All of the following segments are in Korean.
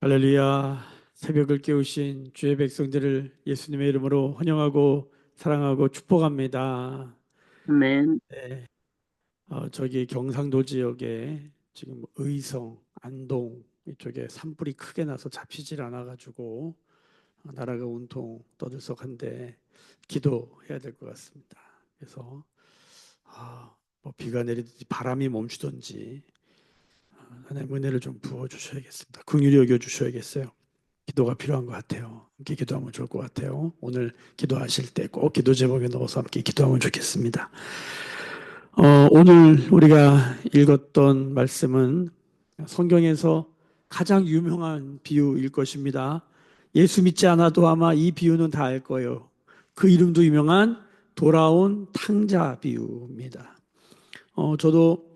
할렐루야. 새벽을 깨우신 주의 백성들을 예수님의 이름으로 환영하고 사랑하고 축복합니다. 아멘. 네. 저기 경상도 지역에 지금 의성, 안동 이쪽에 산불이 크게 나서 잡히질 않아가지고 나라가 온통 떠들썩한데 기도해야 될 것 같습니다. 그래서 뭐 비가 내리든지 바람이 멈추든지 하나님 은혜를 좀 부어 주셔야겠습니다. 긍휼히 여겨 주셔야겠어요. 기도가 필요한 것 같아요. 함께 기도하면 좋을 것 같아요. 오늘 기도하실 때 꼭 기도 제목에 넣어서 함께 기도하면 좋겠습니다. 오늘 우리가 읽었던 말씀은 성경에서 가장 유명한 비유일 것입니다. 예수 믿지 않아도 아마 이 비유는 다 알 거예요. 그 이름도 유명한 돌아온 탕자 비유입니다. 저도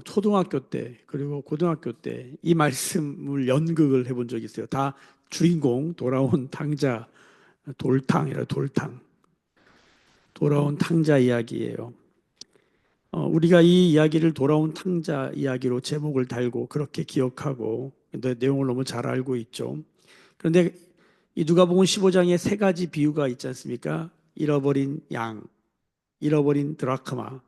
초등학교 때 그리고 고등학교 때 이 말씀을 연극을 해본 적이 있어요. 다 주인공 돌아온 탕자 돌탕이라 돌탕 돌아온 탕자 이야기예요. 우리가 이 이야기를 돌아온 탕자 이야기로 제목을 달고 그렇게 기억하고 내용을 너무 잘 알고 있죠. 그런데 이 누가복음 15장에 세 가지 비유가 있지 않습니까? 잃어버린 양, 잃어버린 드라크마,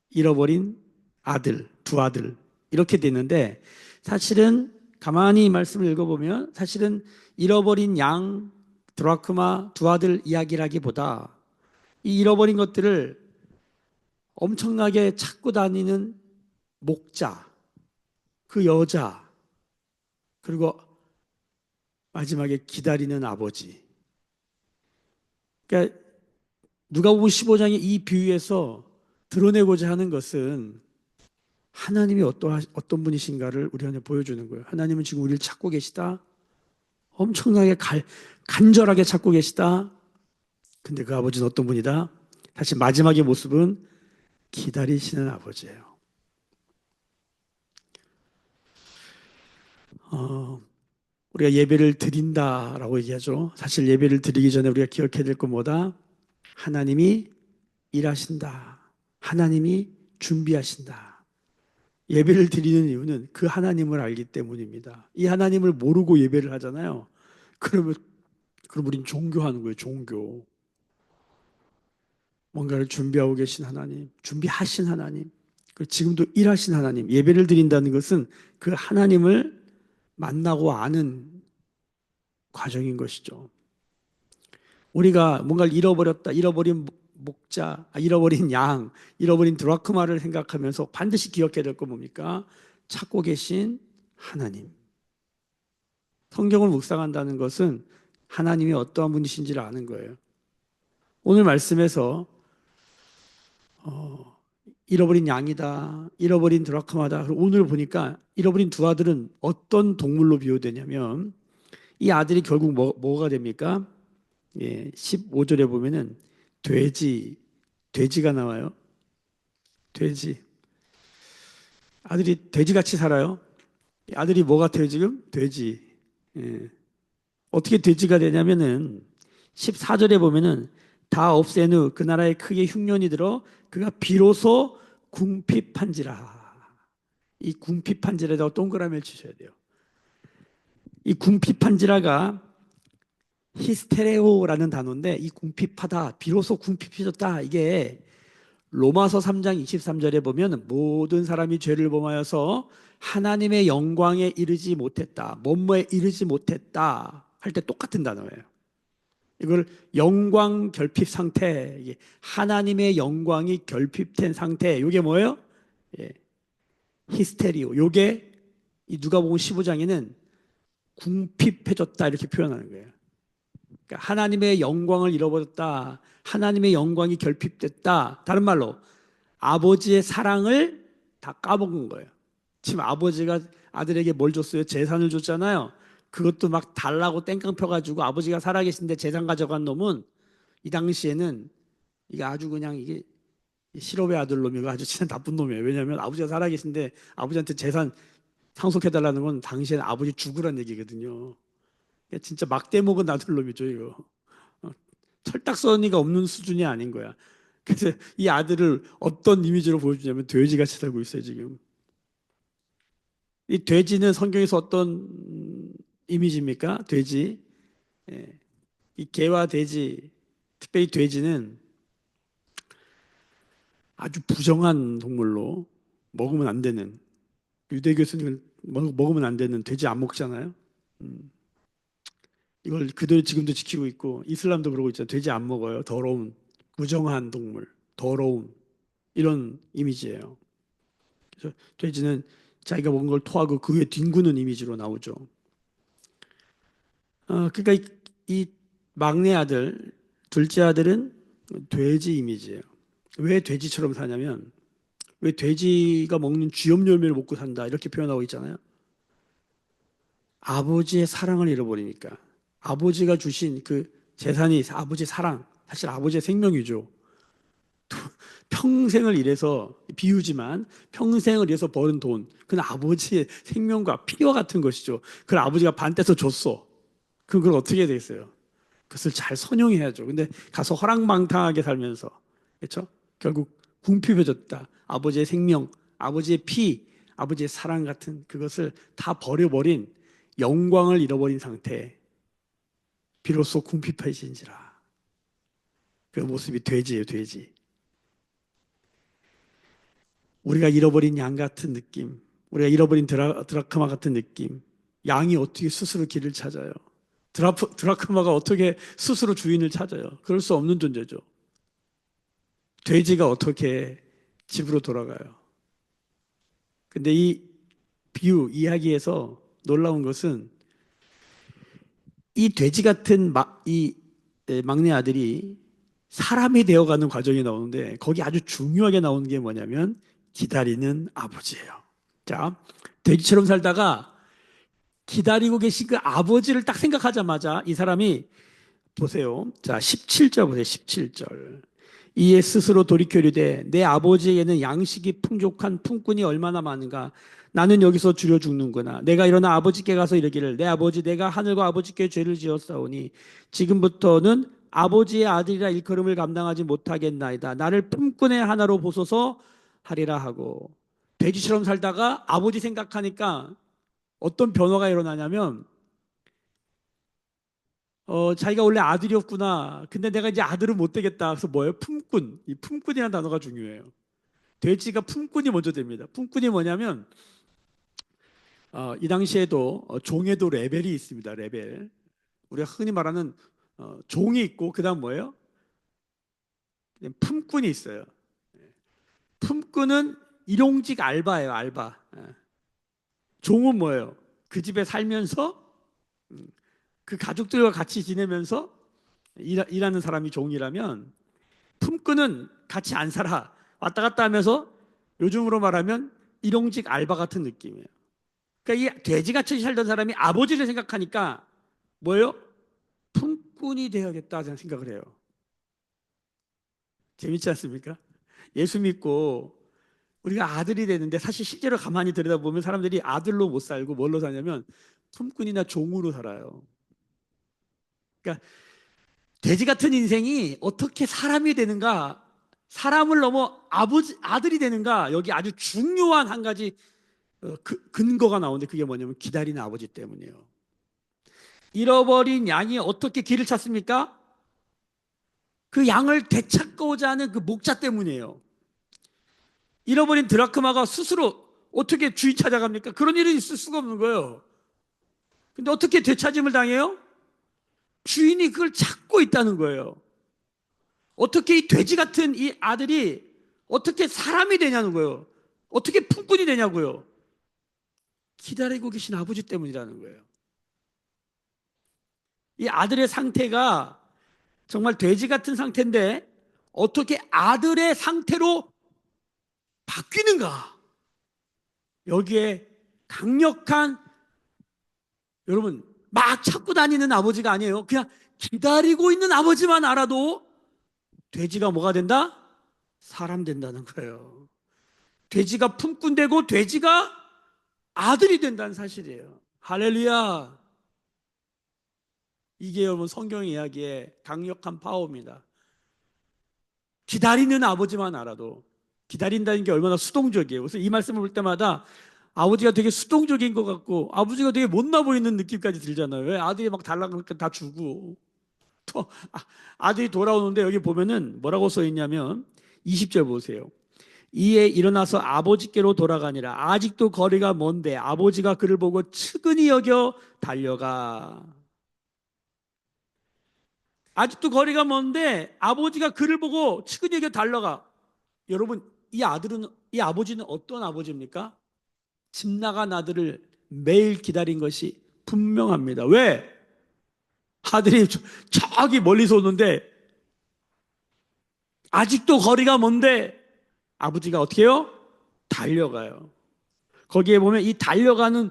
잃어버린 아들, 두 아들 이렇게 되는데 사실은 가만히 이 말씀을 읽어보면 사실은 잃어버린 양, 드라크마, 두 아들 이야기라기보다 이 잃어버린 것들을 엄청나게 찾고 다니는 목자, 그 여자, 그리고 마지막에 기다리는 아버지. 그러니까 누가복음 15장의 이 비유에서 드러내고자 하는 것은 하나님이 어떤 분이신가를 우리한테 보여주는 거예요. 하나님은 지금 우리를 찾고 계시다. 엄청나게 간절하게 찾고 계시다. 근데 그 아버지는 어떤 분이다? 사실 마지막의 모습은 기다리시는 아버지예요. 우리가 예배를 드린다라고 얘기하죠. 사실 예배를 드리기 전에 우리가 기억해야 될 건 뭐다? 하나님이 일하신다. 하나님이 준비하신다. 예배를 드리는 이유는 그 하나님을 알기 때문입니다. 이 하나님을 모르고 예배를 하잖아요. 그러면 그럼 우린 종교하는 거예요, 종교. 뭔가를 준비하고 계신 하나님, 준비하신 하나님, 그리고 지금도 일하신 하나님, 예배를 드린다는 것은 그 하나님을 만나고 아는 과정인 것이죠. 우리가 뭔가를 잃어버렸다, 잃어버린 목자, 잃어버린 양, 잃어버린 드라크마를 생각하면서 반드시 기억해야 될 건 뭡니까? 찾고 계신 하나님. 성경을 묵상한다는 것은 하나님이 어떠한 분이신지를 아는 거예요. 오늘 말씀에서 잃어버린 양이다, 잃어버린 드라크마다. 그리고 오늘 보니까 잃어버린 두 아들은 어떤 동물로 비유되냐면 이 아들이 결국 뭐가 됩니까? 15절에 보면은 돼지가 나와요. 돼지. 아들이 돼지같이 살아요. 아들이 뭐 같아요, 지금? 돼지. 예. 어떻게 돼지가 되냐면은 14절에 보면은 다 없앤 후 그 나라에 크게 흉년이 들어 그가 비로소 궁핍한지라. 이 궁핍한지라다가 동그라미를 치셔야 돼요. 이 궁핍한지라가 히스테레오라는 단어인데 이 궁핍하다, 비로소 궁핍해졌다. 이게 로마서 3장 23절에 보면 모든 사람이 죄를 범하여서 하나님의 영광에 이르지 못했다. 뭐뭐에 이르지 못했다. 할 때 똑같은 단어예요. 이걸 영광 결핍 상태, 하나님의 영광이 결핍된 상태. 이게 뭐예요? 예, 히스테리오. 이게 이 누가복음 15장에는 궁핍해졌다 이렇게 표현하는 거예요. 그러니까 하나님의 영광을 잃어버렸다. 하나님의 영광이 결핍됐다. 다른 말로 아버지의 사랑을 다 까먹은 거예요. 지금 아버지가 아들에게 뭘 줬어요? 재산을 줬잖아요. 그것도 막 달라고 땡깡 펴가지고 아버지가 살아계신데 재산 가져간 놈은 이 당시에는 이게 아주 그냥 이게 실업의 아들 놈이고 아주 진짜 나쁜 놈이에요. 왜냐하면 아버지가 살아계신데 아버지한테 재산 상속해달라는 건 당시에는 아버지 죽으란 얘기거든요. 진짜 막대 먹은 아들 놈이죠, 이거. 어, 철딱서니가 없는 수준이 아닌 거야. 그래서 이 아들을 어떤 이미지로 보여주냐면 돼지같이 살고 있어요, 지금. 이 돼지는 성경에서 어떤 이미지입니까? 돼지. 예. 이 개와 돼지, 특별히 돼지는 아주 부정한 동물로 먹으면 안 되는, 유대교에서는 먹으면 안 되는, 돼지 안 먹잖아요. 음, 이걸 그대로 지금도 지키고 있고 이슬람도 그러고 있잖아요. 돼지 안 먹어요. 더러운, 부정한 동물, 더러운, 이런 이미지예요. 그래서 돼지는 자기가 먹은 걸 토하고 그 위에 뒹구는 이미지로 나오죠. 그러니까 이 막내 아들, 둘째 아들은 돼지 이미지예요. 왜 돼지처럼 사냐면, 왜 돼지가 먹는 쥐염 열매를 먹고 산다 이렇게 표현하고 있잖아요. 아버지의 사랑을 잃어버리니까. 아버지가 주신 그 재산이 아버지의 사랑, 사실 아버지의 생명이죠. 평생을 일해서, 비유지만 평생을 일해서 버는 돈, 그건 아버지의 생명과 피와 같은 것이죠. 그걸 아버지가 반 떼서 줬어. 그럼 그걸 어떻게 해야 되겠어요? 그것을 잘 선용해야죠. 근데 가서 허랑방탕하게 살면서, 그렇죠? 결국 궁핍해졌다. 아버지의 생명, 아버지의 피, 아버지의 사랑 같은 그것을 다 버려버린, 영광을 잃어버린 상태. 비로소 궁핍해진지라. 그 모습이 돼지예요, 돼지. 우리가 잃어버린 양 같은 느낌, 우리가 잃어버린 드라크마 같은 느낌. 양이 어떻게 스스로 길을 찾아요? 드라크마가 어떻게 스스로 주인을 찾아요? 그럴 수 없는 존재죠. 돼지가 어떻게 집으로 돌아가요? 근데 이 비유, 이야기에서 놀라운 것은 이 돼지 같은 이 막내 아들이 사람이 되어가는 과정이 나오는데 거기 아주 중요하게 나오는 게 뭐냐면 기다리는 아버지예요. 자, 돼지처럼 살다가 기다리고 계신 그 아버지를 딱 생각하자마자 이 사람이 보세요. 자, 17절 보세요. 17절. 이에 스스로 돌이켜 이르되 내 아버지에게는 양식이 풍족한 품꾼이 얼마나 많은가. 나는 여기서 줄여 죽는구나. 내가 일어나 아버지께 가서 이르기를 내 아버지 내가 하늘과 아버지께 죄를 지었사오니 지금부터는 아버지의 아들이라 일컬음을 감당하지 못하겠나이다. 나를 품꾼의 하나로 보소서 하리라 하고. 돼지처럼 살다가 아버지 생각하니까 어떤 변화가 일어나냐면 자기가 원래 아들이었구나. 근데 내가 이제 아들은 못 되겠다. 그래서 뭐예요? 품꾼. 이 품꾼이라는 단어가 중요해요. 돼지가 품꾼이 먼저 됩니다. 품꾼이 뭐냐면, 이 당시에도 종에도 레벨이 있습니다. 레벨. 우리가 흔히 말하는 종이 있고, 그 다음 뭐예요? 품꾼이 있어요. 품꾼은 일용직 알바예요, 알바. 종은 뭐예요? 그 집에 살면서 그 가족들과 같이 지내면서 일하는 사람이 종이라면 품꾼은 같이 안 살아. 왔다 갔다 하면서 요즘으로 말하면 일용직 알바 같은 느낌이에요. 그러니까 이 돼지같이 살던 사람이 아버지를 생각하니까 뭐예요? 품꾼이 되어야겠다 생각을 해요. 재밌지 않습니까? 예수 믿고 우리가 아들이 되는데 사실 실제로 가만히 들여다보면 사람들이 아들로 못 살고 뭘로 사냐면 품꾼이나 종으로 살아요. 그러니까 돼지 같은 인생이 어떻게 사람이 되는가, 사람을 넘어 아들이 되는가, 여기 아주 중요한 한 가지 근거가 나오는데 그게 뭐냐면 기다리는 아버지 때문이에요. 잃어버린 양이 어떻게 길을 찾습니까? 그 양을 되찾고자 하는 그 목자 때문이에요. 잃어버린 드라크마가 스스로 어떻게 주인 찾아갑니까? 그런 일은 있을 수가 없는 거예요. 근데 어떻게 되찾음을 당해요? 주인이 그걸 찾고 있다는 거예요. 어떻게 이 돼지 같은 이 아들이 어떻게 사람이 되냐는 거예요. 어떻게 품꾼이 되냐고요. 기다리고 계신 아버지 때문이라는 거예요. 이 아들의 상태가 정말 돼지 같은 상태인데 어떻게 아들의 상태로 바뀌는가? 여기에 강력한, 여러분, 막 찾고 다니는 아버지가 아니에요. 그냥 기다리고 있는 아버지만 알아도 돼지가 뭐가 된다? 사람 된다는 거예요. 돼지가 품꾼 되고 돼지가 아들이 된다는 사실이에요. 할렐루야. 이게 여러분 성경 이야기의 강력한 파워입니다. 기다리는 아버지만 알아도, 기다린다는 게 얼마나 수동적이에요. 그래서 이 말씀을 볼 때마다 아버지가 되게 수동적인 것 같고 아버지가 되게 못나 보이는 느낌까지 들잖아요. 왜 아들이 막 달라고 다 주고 또 아들이 돌아오는데 여기 보면은 뭐라고 써 있냐면 20절 보세요. 이에 일어나서 아버지께로 돌아가니라. 아직도 거리가 먼데 아버지가 그를 보고 측은히 여겨 달려가. 아직도 거리가 먼데 아버지가 그를 보고 측은히 여겨 달려가. 여러분, 이 아버지는 어떤 아버지입니까? 집 나간 아들을 매일 기다린 것이 분명합니다. 왜? 아들이 저기 멀리서 오는데 아직도 거리가 먼데 아버지가 어떻게 해요? 달려가요. 거기에 보면 이 달려가는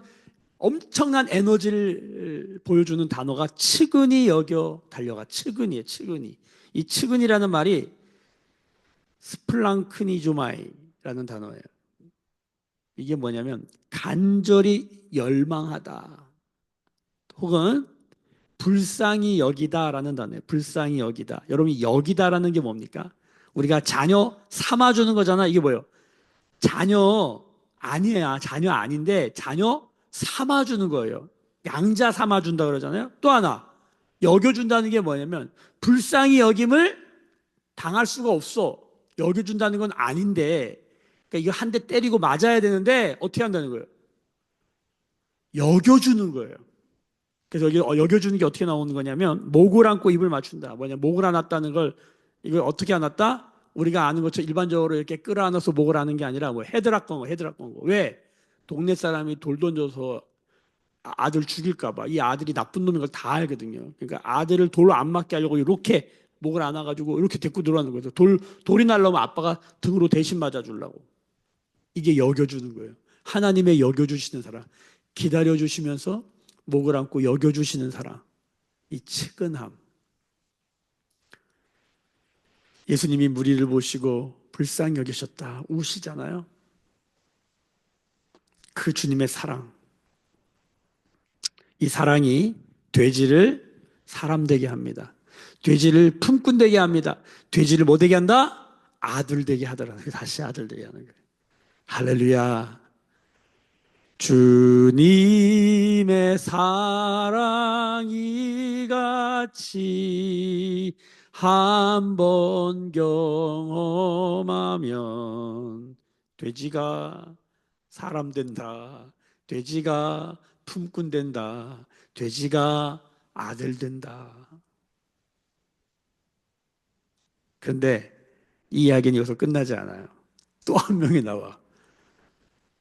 엄청난 에너지를 보여주는 단어가 측은히 여겨 달려가. 측은이에요, 측은히. 이 측은이라는 말이 스플랑크니조마이라는 단어예요. 이게 뭐냐면 간절히 열망하다 혹은 불쌍히 여기다라는 단어예요. 불쌍히 여기다. 여러분, 여기다라는 게 뭡니까? 우리가 자녀 삼아주는 거잖아. 이게 뭐예요? 자녀 아니야. 자녀 아닌데 자녀 삼아주는 거예요. 양자 삼아준다 그러잖아요. 또 하나 여겨준다는 게 뭐냐면 불쌍히 여김을 당할 수가 없어. 여겨준다는 건 아닌데 그러니까 이거 한 대 때리고 맞아야 되는데 어떻게 한다는 거예요? 여겨주는 거예요. 그래서 여기 여겨주는 게 어떻게 나오는 거냐면 목을 안고 입을 맞춘다. 뭐냐 목을 안았다는 걸 이걸 어떻게 안았다? 우리가 아는 것처럼 일반적으로 이렇게 끌어안아서 목을 아는 게 아니라 뭐 헤드락 건거 헤드락 건거. 왜? 동네 사람이 돌 던져서 아들 죽일까 봐. 이 아들이 나쁜 놈인 걸 다 알거든요. 그러니까 아들을 돌로 안 맞게 하려고 이렇게 목을 안아가지고 이렇게 데리고 들어가는 거죠. 돌이 날라오면 아빠가 등으로 대신 맞아주려고. 이게 여겨주는 거예요. 하나님의 여겨주시는 사람. 기다려주시면서 목을 안고 여겨주시는 사람. 이 측은함. 예수님이 무리를 보시고 불쌍히 여기셨다. 우시잖아요. 그 주님의 사랑. 이 사랑이 돼지를 사람 되게 합니다. 돼지를 품꾼 되게 합니다. 돼지를 뭐 되게 한다? 아들 되게 하더라. 다시 아들 되게 하는 거예요. 할렐루야. 주님의 사랑이 같이 한 번 경험하면 돼지가 사람 된다. 돼지가 품꾼 된다. 돼지가 아들 된다. 그런데 이 이야기는 여기서 끝나지 않아요. 또 한 명이 나와.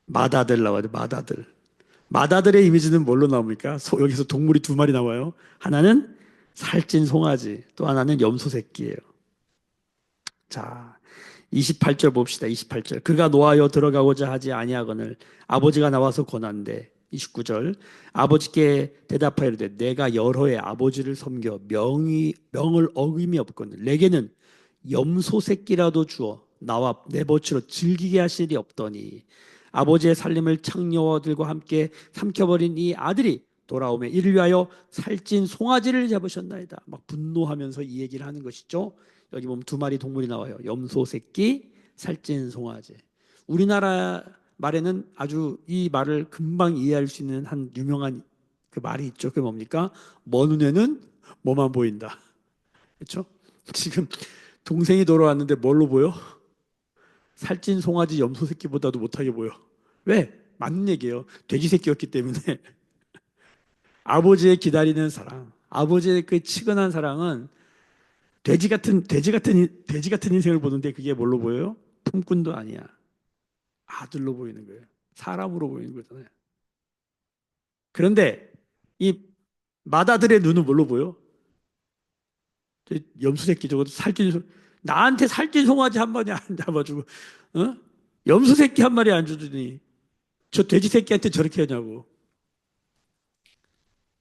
맏아들 나와요. 맏아들. 맏아들의 이미지는 뭘로 나옵니까? 여기서 동물이 두 마리 나와요. 하나는 살찐 송아지, 또 하나는 염소 새끼예요. 자, 28절 봅시다. 28절. 그가 노하여 들어가고자 하지 아니하거늘 아버지가 나와서 권한대. 29절. 아버지께 대답하여 이르되 내가 여러 해 아버지를 섬겨 명을 어김이 없거늘 내게는 염소 새끼라도 주어 나와 내 버치로 즐기게 하실 일이 없더니 아버지의 살림을 창녀들과 함께 삼켜버린 이 아들이 돌아오매 이를 위하여 살찐 송아지를 잡으셨나이다. 막 분노하면서 이 얘기를 하는 것이죠. 여기 보면 두 마리 동물이 나와요. 염소 새끼, 살찐 송아지. 우리나라 말에는 아주 이 말을 금방 이해할 수 있는 한 유명한 그 말이 있죠. 그게 뭡니까? 먼 눈에는 뭐만 보인다. 그렇죠? 지금 동생이 돌아왔는데 뭘로 보여? 살찐 송아지 염소 새끼보다도 못하게 보여. 왜? 맞는 얘기예요. 돼지 새끼였기 때문에. 아버지의 기다리는 사랑, 아버지의 그 치근한 사랑은 돼지 같은 인생을 보는데 그게 뭘로 보여요? 품꾼도 아니야. 아들로 보이는 거예요. 사람으로 보이는 거잖아요. 그런데 이 맏아들의 눈은 뭘로 보여? 염소 새끼 저거 나한테 살찐 송아지 한 마리 안 잡아주고, 어? 염소 새끼 한 마리 안 주더니 저 돼지 새끼한테 저렇게 하냐고.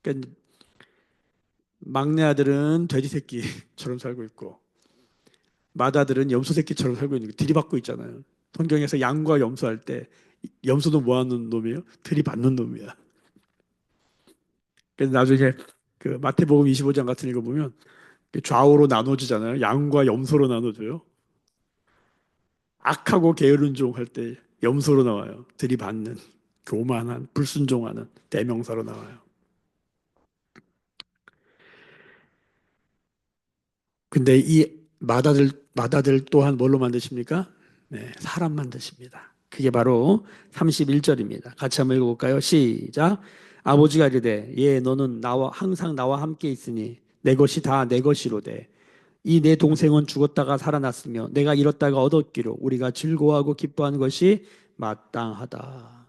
그러니까 막내 아들은 돼지 새끼처럼 살고 있고 맏아들은 염소 새끼처럼 살고 있는 거 들이받고 있잖아요. 성경에서 양과 염소 할 때 염소는 뭐 하는 놈이에요? 들이받는 놈이야. 그래서 나중에 그 마태복음 25장 같은 거 보면 좌우로 나눠지잖아요. 양과 염소로 나눠져요. 악하고 게으른 종 할 때 염소로 나와요. 들이받는. 교만한, 불순종하는 대명사로 나와요. 근데 이 마다들 또한 뭘로 만드십니까? 네, 사람 만드십니다. 그게 바로 31절입니다. 같이 한번 읽어볼까요? 시작. 아버지가 이르되, 예, 너는 항상 나와 함께 있으니 내 것이 다 내 것이로되 이 내 동생은 죽었다가 살아났으며 내가 잃었다가 얻었기로 우리가 즐거워하고 기뻐하는 것이 마땅하다.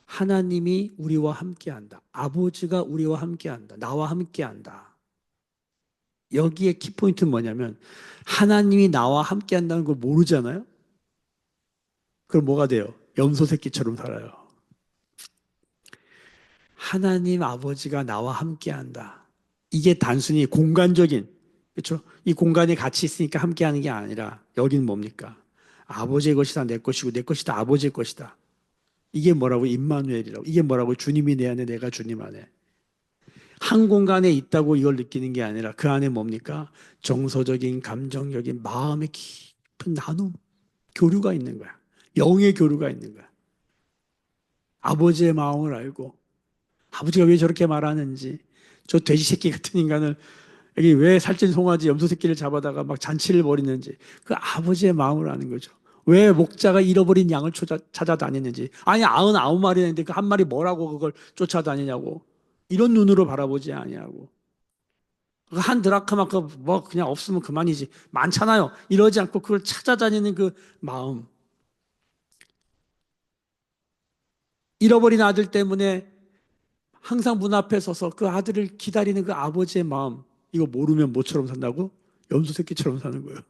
하나님이 우리와 함께한다. 아버지가 우리와 함께한다. 나와 함께한다. 여기에 키포인트는 뭐냐면 하나님이 나와 함께한다는 걸 모르잖아요. 그럼 뭐가 돼요? 염소 새끼처럼 살아요. 하나님 아버지가 나와 함께한다. 이게 단순히 공간적인, 그렇죠? 이 공간에 같이 있으니까 함께하는 게 아니라 여기는 뭡니까? 아버지의 것이다 내 것이고 내 것이다 아버지의 것이다. 이게 뭐라고? 임마누엘이라고. 이게 뭐라고? 주님이 내 안에 내가 주님 안에. 한 공간에 있다고 이걸 느끼는 게 아니라 그 안에 뭡니까? 정서적인, 감정적인, 마음의 깊은 나눔, 교류가 있는 거야. 영의 교류가 있는 거야. 아버지의 마음을 알고 아버지가 왜 저렇게 말하는지 저 돼지 새끼 같은 인간을 여기 왜 살찐 송아지 염소 새끼를 잡아다가 막 잔치를 벌이는지 그 아버지의 마음을 아는 거죠. 왜 목자가 잃어버린 양을 찾아다니는지 아니 99마리나 있는데 그 한 마리 뭐라고 그걸 쫓아다니냐고 이런 눈으로 바라보지 아니하고 한 드라크마 그뭐 그냥 없으면 그만이지 많잖아요. 이러지 않고 그걸 찾아다니는 그 마음 잃어버린 아들 때문에 항상 문 앞에 서서 그 아들을 기다리는 그 아버지의 마음 이거 모르면 뭐처럼 산다고? 염소 새끼처럼 사는 거예요.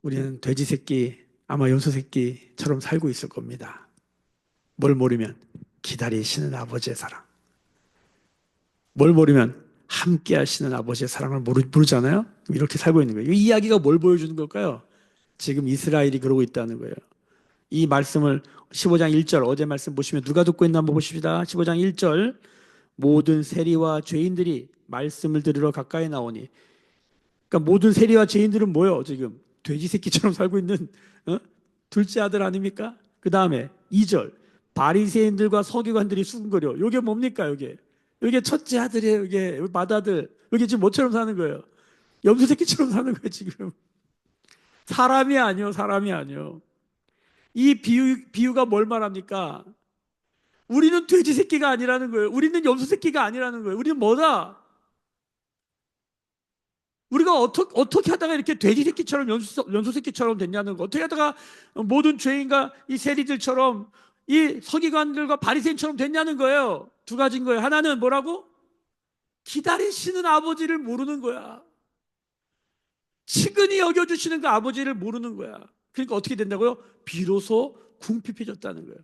우리는 돼지 새끼 아마 염소 새끼처럼 살고 있을 겁니다. 뭘 모르면 기다리시는 아버지의 사랑. 뭘 모르면 함께 하시는 아버지의 사랑을 모르잖아요. 이렇게 살고 있는 거예요. 이 이야기가 뭘 보여주는 걸까요? 지금 이스라엘이 그러고 있다는 거예요. 이 말씀을 15장 1절 어제 말씀 보시면 누가 듣고 있나 한번 보십시다. 15장 1절 모든 세리와 죄인들이 말씀을 들으러 가까이 나오니 그러니까 모든 세리와 죄인들은 뭐요? 지금 돼지 새끼처럼 살고 있는 어? 둘째 아들 아닙니까? 그 다음에 2절 바리새인들과 서기관들이 수군거려. 이게 뭡니까? 이게 첫째 아들이에요. 이게 맏아들. 이게 지금 뭐처럼 사는 거예요? 염소 새끼처럼 사는 거예요. 지금 사람이 아니요, 사람이 아니요. 이 비유가 뭘 말합니까? 우리는 돼지 새끼가 아니라는 거예요. 우리는 염소 새끼가 아니라는 거예요. 우리는 뭐다? 우리가 어떻게 하다가 이렇게 돼지 새끼처럼 연소 새끼처럼 됐냐는 거. 어떻게 하다가 모든 죄인과 이 세리들처럼 이 서기관들과 바리새인처럼 됐냐는 거예요. 두 가지인 거예요. 하나는 뭐라고? 기다리시는 아버지를 모르는 거야. 치근히 여겨주시는 그 아버지를 모르는 거야. 그러니까 어떻게 된다고요? 비로소 궁핍해졌다는 거예요.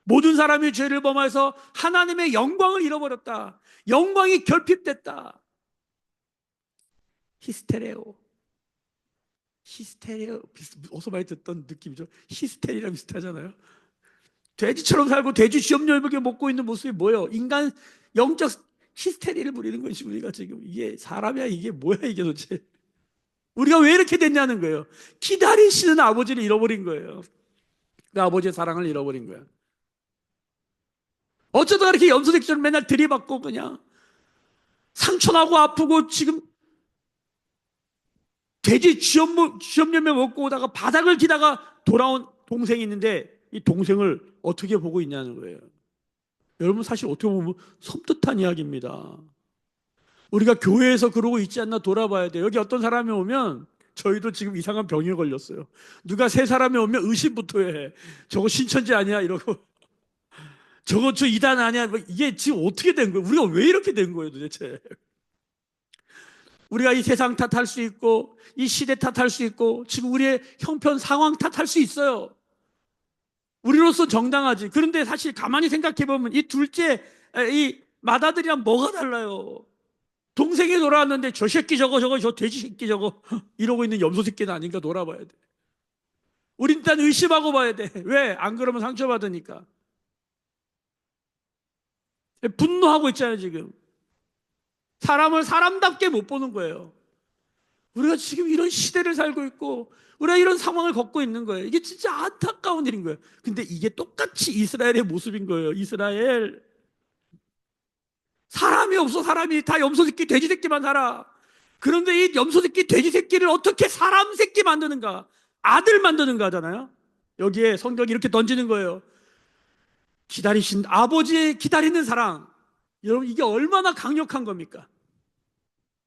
모든 사람이 죄를 범해서 하나님의 영광을 잃어버렸다. 영광이 결핍됐다. 히스테레오. 히스테리아 어서 많이 듣던 느낌이죠. 히스테리랑 비슷하잖아요. 돼지처럼 살고 돼지 쥐염렬하게 먹고 있는 모습이 뭐예요? 인간 영적 히스테리를 부리는 것이 우리가 지금 이게 사람이야 이게 뭐야 이게 도대체 우리가 왜 이렇게 됐냐는 거예요. 기다리시는 아버지를 잃어버린 거예요. 그 아버지의 사랑을 잃어버린 거야. 어쩌다가 이렇게 염소새끼처럼 맨날 들이받고 그냥 상처나고 아프고 지금 돼지 쥐염열매 먹고 오다가 바닥을 기다가 돌아온 동생이 있는데 이 동생을 어떻게 보고 있냐는 거예요. 여러분 사실 어떻게 보면 섬뜩한 이야기입니다. 우리가 교회에서 그러고 있지 않나 돌아봐야 돼요. 여기 어떤 사람이 오면 저희도 지금 이상한 병에 걸렸어요. 누가 세 사람이 오면 의심부터 해. 저거 신천지 아니야? 이러고 저거 저 이단 아니야? 뭐 이게 지금 어떻게 된 거예요? 우리가 왜 이렇게 된 거예요 도대체? 우리가 이 세상 탓할 수 있고 이 시대 탓할 수 있고 지금 우리의 형편 상황 탓할 수 있어요. 우리로서 정당하지. 그런데 사실 가만히 생각해 보면 이 둘째 이 맏아들이랑 뭐가 달라요? 동생이 돌아왔는데 저 새끼 저거 저 돼지 새끼 저거 이러고 있는 염소 새끼는 아닌가 놀아봐야 돼. 우린 일단 의심하고 봐야 돼. 왜? 안 그러면 상처받으니까. 분노하고 있잖아요 지금. 사람을 사람답게 못 보는 거예요. 우리가 지금 이런 시대를 살고 있고 우리가 이런 상황을 겪고 있는 거예요. 이게 진짜 안타까운 일인 거예요. 근데 이게 똑같이 이스라엘의 모습인 거예요. 이스라엘. 사람이 없어. 사람이 다 염소 새끼 돼지 새끼만 살아. 그런데 이 염소 새끼 돼지 새끼를 어떻게 사람 새끼 만드는가, 아들 만드는가 하잖아요. 여기에 성경이 이렇게 던지는 거예요. 기다리신 아버지의 기다리는 사랑. 여러분 이게 얼마나 강력한 겁니까?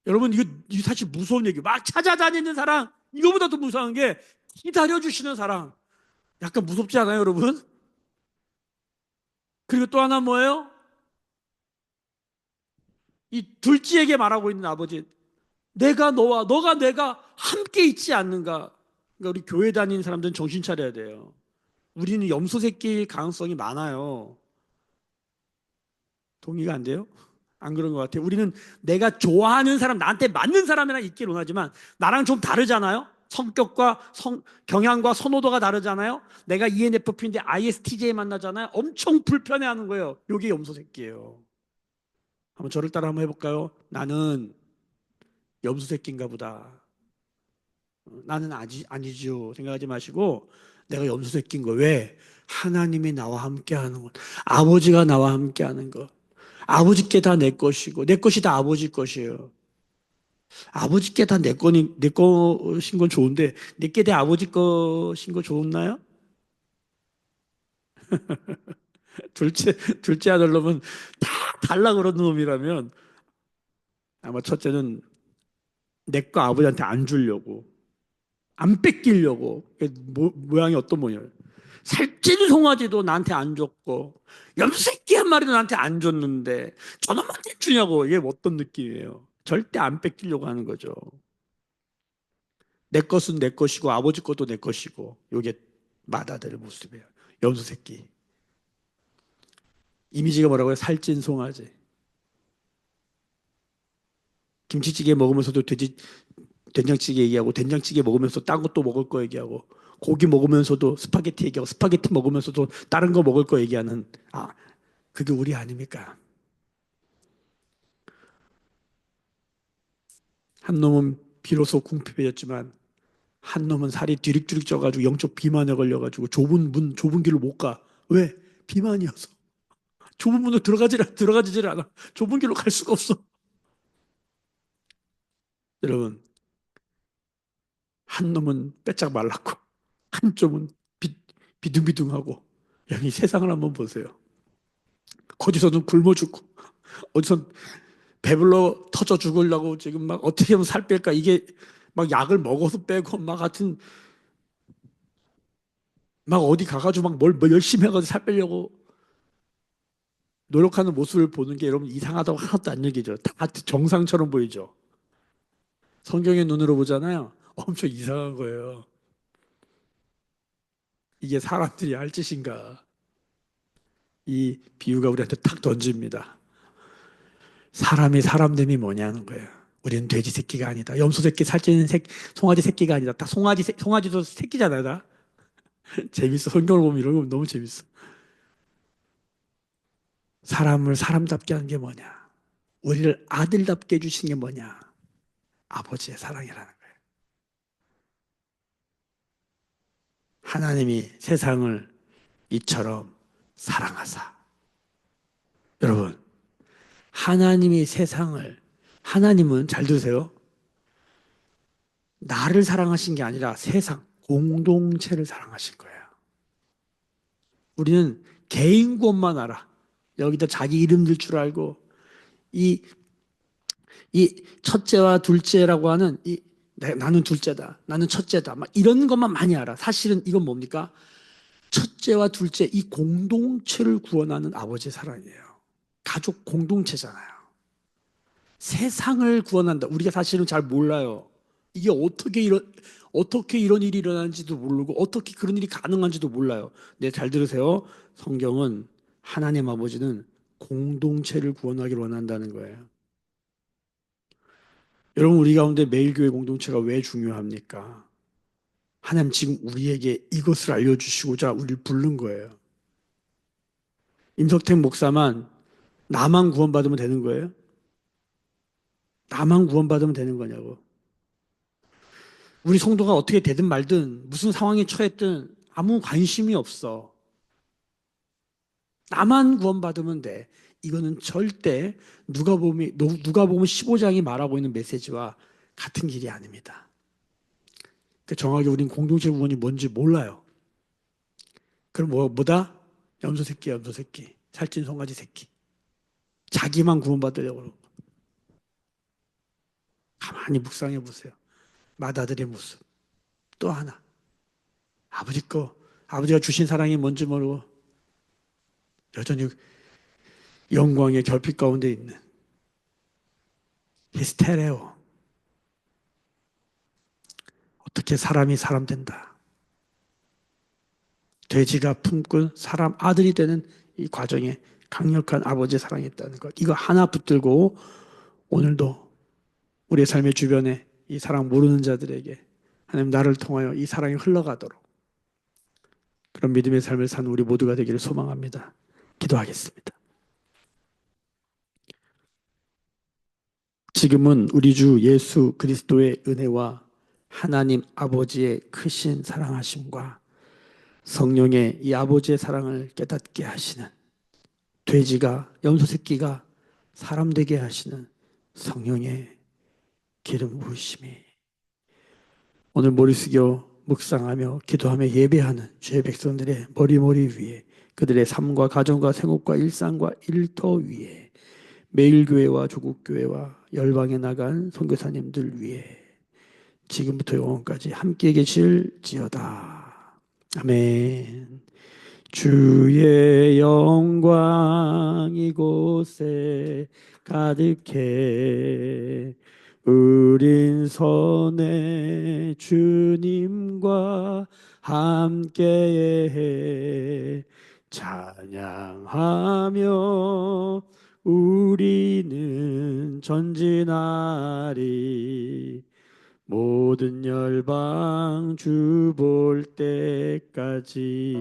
여러분 이거 사실 무서운 얘기. 막 찾아다니는 사랑 이거보다 더 무서운 게 기다려주시는 사랑. 약간 무섭지 않아요, 여러분? 그리고 또 하나 뭐예요? 이 둘째에게 말하고 있는 아버지. 내가 너와 너가 내가 함께 있지 않는가? 그러니까 우리 교회 다니는 사람들은 정신 차려야 돼요. 우리는 염소 새끼일 가능성이 많아요. 동의가 안 돼요? 안 그런 것 같아요. 우리는 내가 좋아하는 사람, 나한테 맞는 사람이랑 있길 원하지만 나랑 좀 다르잖아요. 성격과 경향과 선호도가 다르잖아요. 내가 ENFP인데 ISTJ 만나잖아요. 엄청 불편해하는 거예요. 이게 염소 새끼예요. 한번 저를 따라 한번 해볼까요? 나는 염소 새끼인가 보다. 나는 아니죠. 생각하지 마시고 내가 염소 새끼인 거 왜? 하나님이 나와 함께 하는 것. 아버지가 나와 함께 하는 것. 아버지께 다 내 것이고 내 것이 다 아버지 것이에요. 아버지께 다 내 것인 건 좋은데 내게 내 아버지 것인 거 좋나요? 둘째 아들 놈은 다 달라 그러는 놈이라면 아마 첫째는 내 거 아버지한테 안 주려고 안 뺏기려고 모양이 어떤 모양이에요? 살찐 송아지도 나한테 안 줬고 염색기 한 마리도 나한테 안 줬는데 저놈한테 주냐고. 이게 어떤 느낌이에요? 절대 안 뺏기려고 하는 거죠. 내 것은 내 것이고 아버지 것도 내 것이고 이게 맏아들의 모습이에요. 염소 새끼. 이미지가 뭐라고요? 살찐 송아지. 김치찌개 먹으면서도 된장찌개 얘기하고 된장찌개 먹으면서 딴 것도 먹을 거 얘기하고 고기 먹으면서도 스파게티 얘기하고 스파게티 먹으면서도 다른 거 먹을 거 얘기하는 그게 우리 아닙니까? 한 놈은 비로소 궁핍해졌지만 한 놈은 살이 뒤릭뒤릭 쪄가지고 영적 비만에 걸려가지고 좁은 길로 못 가. 왜? 비만이어서. 좁은 문으로 들어가지질 않아. 좁은 길로 갈 수가 없어. 여러분, 한 놈은 빼짝 말랐고 한쪽은 비둥비둥하고 여기 세상을 한번 보세요. 어디서는 굶어 죽고 어디선 배불러 터져 죽으려고 지금 막 어떻게 하면 살 뺄까 이게 막 약을 먹어서 빼고 막 같은 막 어디 가가지고 뭘 열심히 해가지고 살 빼려고 노력하는 모습을 보는 게 여러분 이상하다고 하나도 안 얘기죠. 다 정상처럼 보이죠. 성경의 눈으로 보잖아요. 엄청 이상한 거예요. 이게 사람들이 할 짓인가? 이 비유가 우리한테 탁 던집니다. 사람이 사람됨이 뭐냐는 거예요. 우리는 돼지 새끼가 아니다. 염소 새끼, 살찌는 송아지 새끼가 아니다. 다 송아지도 새끼잖아요. 다. 재밌어. 성경을 보면 이런 거 너무 재밌어. 사람을 사람답게 하는 게 뭐냐? 우리를 아들답게 해주신 게 뭐냐? 아버지의 사랑이라는 거예요. 하나님이 세상을 이처럼 사랑하사. 여러분, 하나님이 세상을, 하나님은 잘 들으세요. 나를 사랑하신 게 아니라 세상, 공동체를 사랑하신 거예요. 우리는 개인 것만 알아. 여기다 자기 이름 들 줄 알고, 이, 이 첫째와 둘째라고 하는 나는 둘째다. 나는 첫째다. 막 이런 것만 많이 알아. 사실은 이건 뭡니까? 첫째와 둘째 이 공동체를 구원하는 아버지의 사랑이에요. 가족 공동체잖아요. 세상을 구원한다. 우리가 사실은 잘 몰라요. 이게 어떻게 이런 일이 일어나는지도 모르고 어떻게 그런 일이 가능한지도 몰라요. 네, 잘 들으세요. 성경은 하나님 아버지는 공동체를 구원하기를 원한다는 거예요. 여러분, 우리 가운데 매일교회 공동체가 왜 중요합니까? 하나님 지금 우리에게 이것을 알려주시고자 우리를 부른 거예요. 임석택 목사만 나만 구원받으면 되는 거예요? 나만 구원받으면 되는 거냐고. 우리 성도가 어떻게 되든 말든 무슨 상황에 처했든 아무 관심이 없어. 나만 구원받으면 돼. 이거는 절대 누가복음 15장이 말하고 있는 메시지와 같은 길이 아닙니다. 정확히 우린 공동체 구원이 뭔지 몰라요. 그럼 뭐다? 염소 새끼, 염소 새끼. 살찐 송아지 새끼. 자기만 구원받으려고 그러고. 가만히 묵상해 보세요. 맏아들의 모습. 또 하나. 아버지가 주신 사랑이 뭔지 모르고 여전히 영광의 결핍 가운데 있는 히스테레오. 어떻게 사람이 사람 된다. 돼지가 품꾼 사람 아들이 되는 이 과정에 강력한 아버지의 사랑이 있다는 것. 이거 하나 붙들고 오늘도 우리의 삶의 주변에 이 사랑 모르는 자들에게 하나님 나를 통하여 이 사랑이 흘러가도록 그런 믿음의 삶을 사는 우리 모두가 되기를 소망합니다. 기도하겠습니다. 지금은 우리 주 예수 그리스도의 은혜와 하나님 아버지의 크신 사랑하심과 성령의 이 아버지의 사랑을 깨닫게 하시는 돼지가 염소 새끼가 사람 되게 하시는 성령의 기름 부으심이 오늘 머리 숙여 묵상하며 기도하며 예배하는 주의 백성들의 머리 위에 그들의 삶과 가정과 생업과 일상과 일터 위에 매일교회와 조국교회와 열방에 나간 선교사님들 위에 지금부터 영원까지 함께 계실지어다. 아멘. 주의 영광 이곳에 가득해 우린 선의 주님과 함께해 찬양하며 우리는 전진하리 모든 열방 주 볼 때까지.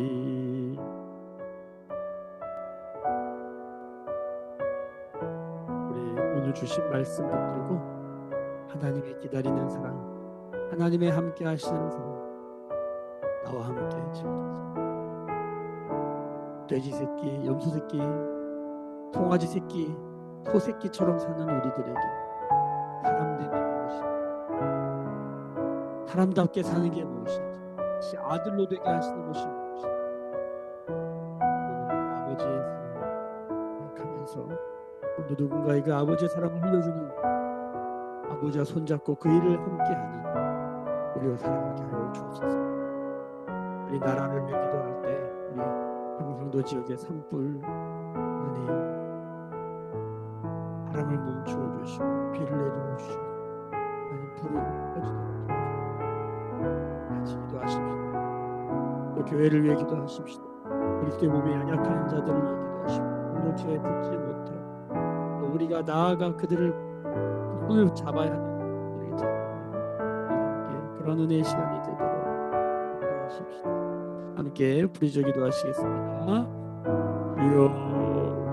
우리 오늘 주신 말씀 붙들고 하나님의 기다리는 사랑, 하나님의 함께 하시는 사랑, 나와 함께 지어주세요. 돼지 새끼, 염소 새끼, 송아지 새끼, 소 새끼처럼 사는 우리들에게 사람됨이 무엇인지, 사람답게 사는 게 무엇인지, 아들로 되게 하시는 것이 무엇인지, 오늘 아버지의 사랑을 생각하면서 오늘 누군가에게 그 아버지의 사랑을 흘려주는 아버지와 손잡고 그 일을 함께하는 우리와 사랑하게 하여 주옵소서. 우리 나라를 위해 기도할 때 우리 경상도 지역의 산불 하나님 바람을 멈추어 주시고 비를 내려 주시고 하나님 불을 꺼지도록 같이 기도하십시오. 또 교회를 위해 기도하십시오. 그리스도의 몸에 연약한 자들을 위해 기도하시고 공동체에 붙지 못해 또 우리가 나아가 그들을 손을 잡아야 하는 우리의 함께 그런 은혜의 시간이 되도록 기도하십시다. 함께 부르짖어 기도하시겠습니다. 주여